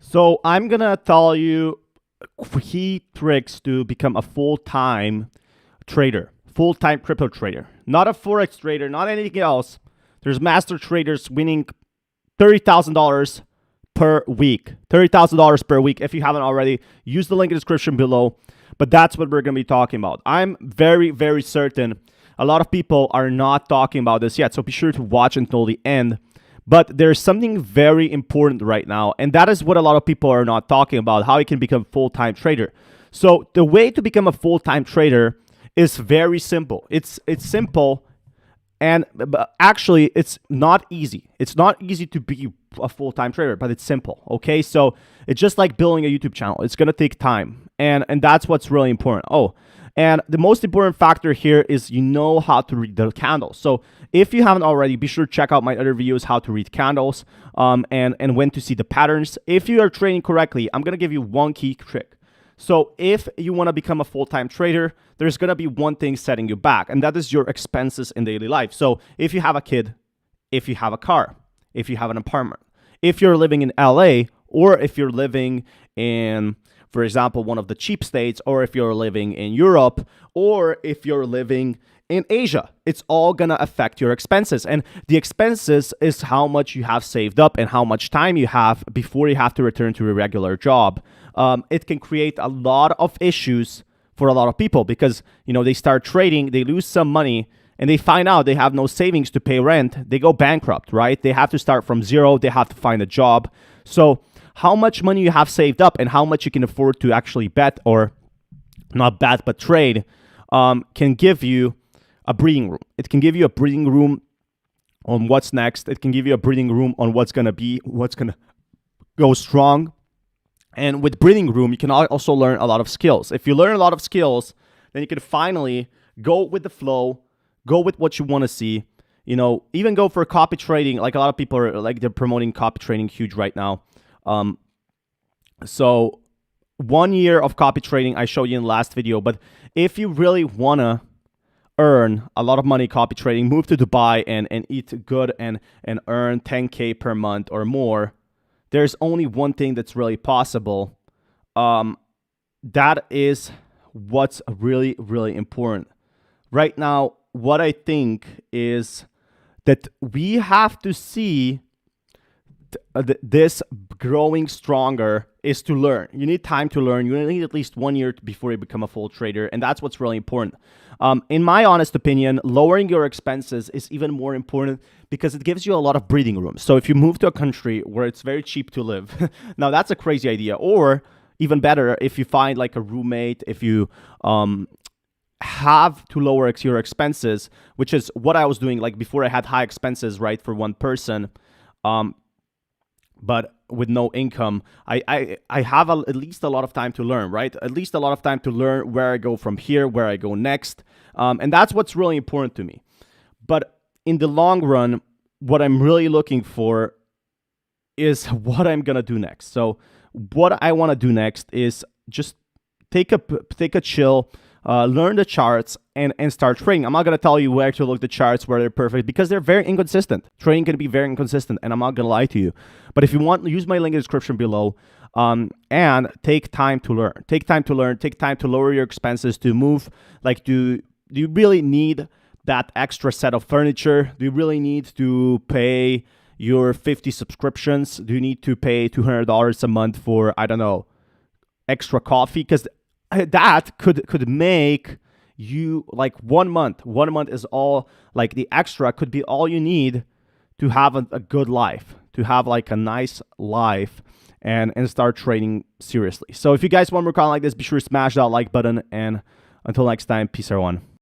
So I'm gonna tell you key tricks to become a full-time trader, full-time crypto trader, not a forex trader, not anything else. There's master traders winning $30,000 per week. $30,000 per week. If you haven't already, use the link in the description below. But that's what we're gonna be talking about. I'm very, very certain a lot of people are not talking about this yet. So be sure to watch until the end. But there's something very important right now, and that is what a lot of people are not talking about, how you can become a full-time trader. So the way to become a full-time trader is very simple. It's simple, and actually it's not easy. It's not easy to be a full-time trader, but it's simple, okay? So it's just like building a YouTube channel. It's going to take time, and that's what's really important. And the most important factor here is you know how to read the candles. So if you haven't already, be sure to check out my other videos, how to read candles, and when to see the patterns. If you are trading correctly, I'm going to give you one key trick. So if you want to become a full-time trader, there's going to be one thing setting you back, and that is your expenses in daily life. So if you have a kid, if you have a car, if you have an apartment, if you're living in LA, or if you're living in, for example, one of the cheap states, or if you're living in Europe, or if you're living in Asia, it's all gonna affect your expenses. And the expenses is how much you have saved up and how much time you have before you have to return to a regular job. It can create a lot of issues for a lot of people because, you know, they start trading, they lose some money, and they find out they have no savings to pay rent. They go bankrupt, right? They have to start from zero. They have to find a job. So how much money you have saved up and how much you can afford to actually bet, or not bet, but trade, can give you a breathing room. It can give you a breathing room on what's next. It can give you a breathing room on what's going to go strong. And with breathing room, you can also learn a lot of skills. If you learn a lot of skills, then you can finally go with the flow, go with what you want to see. You know, even go for copy trading. Like a lot of people are like, they're promoting copy trading huge right now. So 1 year of copy trading I showed you in the last video, but if you really want to earn a lot of money copy trading, move to Dubai and eat good and earn 10K per month or more, there's only one thing that's really possible. That is what's really, really important. Right now, what I think is that we have to see this growing stronger is to learn. You need time to learn. You need at least 1 year before you become a full trader, and that's what's really important. In my honest opinion, lowering your expenses is even more important because it gives you a lot of breathing room. So if you move to a country where it's very cheap to live, now that's a crazy idea. Or even better, if you find like a roommate, if you have to lower your expenses, which is what I was doing. Like before, I had high expenses, right, for one person, but with no income, I have at least a lot of time to learn, right? At least a lot of time to learn where I go from here, where I go next. And that's what's really important to me. But in the long run, what I'm really looking for is what I'm going to do next. So what I want to do next is just take a chill, learn the charts and start trading. I'm not going to tell you where to look the charts, where they're perfect, because they're very inconsistent. Trading can be very inconsistent, and I'm not going to lie to you. But if you want, use my link in the description below, and take time to learn. Take time to learn. Take time to lower your expenses, to move. Like, do you really need that extra set of furniture? Do you really need to pay your 50 subscriptions? Do you need to pay $200 a month for, I don't know, extra coffee? Because that could make you like 1 month. 1 month is all, like the extra could be all you need to have a good life, to have like a nice life and start trading seriously. So if you guys want more content like this, be sure to smash that like button. And until next time, peace everyone.